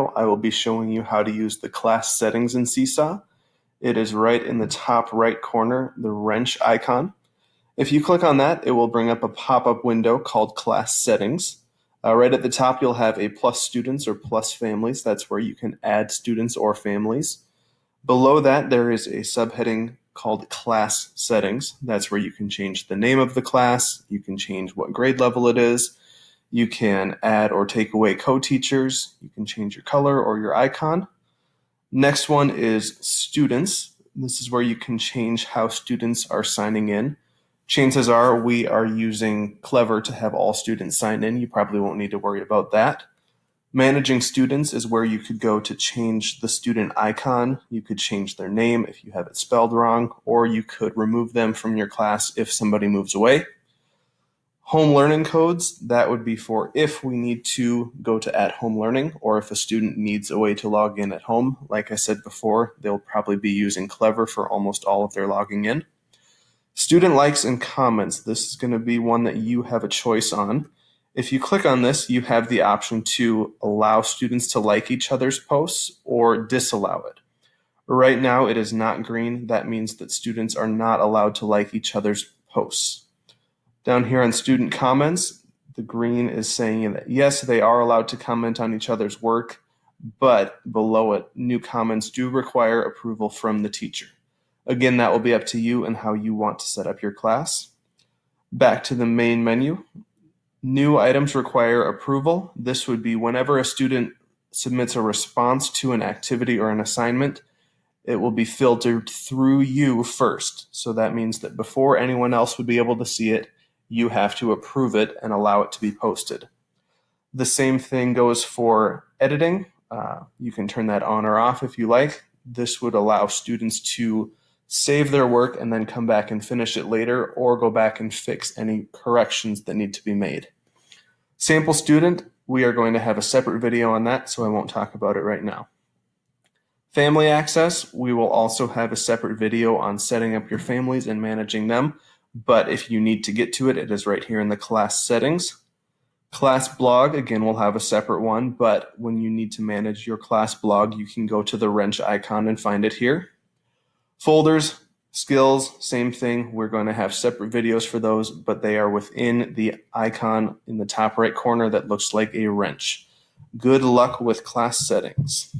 I will be showing you how to use the class settings in Seesaw. It is right in the top right corner, the wrench icon. If you click on that, it will bring up a pop-up window called class settings. Right at the top, you'll have a plus students or plus families. That's where you can add students or families. Below that, there is a subheading called class settings. That's where you can change the name of the class. You can change what grade level it is. You can add or take away co-teachers. You can change your color or your icon. Next one is students. This is where you can change how students are signing in. Chances are we are using Clever to have all students sign in. You probably won't need to worry about that. Managing students is where you could go to change the student icon. You could change their name if you have it spelled wrong, or you could remove them from your class if somebody moves away. Home learning codes, that would be for if we need to go to at-home learning or if a student needs a way to log in at home. Like I said before, they'll probably be using Clever for almost all of their logging in. Student likes and comments, this is going to be one that you have a choice on. If you click on this, you have the option to allow students to like each other's posts or disallow it. Right now it is not green. That means that students are not allowed to like each other's posts. Down here on student comments, the green is saying that yes, they are allowed to comment on each other's work, but below it, new comments do require approval from the teacher. Again, that will be up to you and how you want to set up your class. Back to the main menu. New items require approval. This would be whenever a student submits a response to an activity or an assignment, it will be filtered through you first. So that means that before anyone else would be able to see it, you have to approve it and allow it to be posted. The same thing goes for editing. You can turn that on or off if you like. This would allow students to save their work and then come back and finish it later, or go back and fix any corrections that need to be made. Sample student, we are going to have a separate video on that, so I won't talk about it right now. Family access, we will also have a separate video on setting up your families and managing them, but if you need to get to it, it is right here in the class settings. Class blog, again, we'll have a separate one, but when you need to manage your class blog, you can go to the wrench icon and find it here. Folders, skills, same thing. We're going to have separate videos for those, but they are within the icon in the top right corner that looks like a wrench. Good luck with class settings.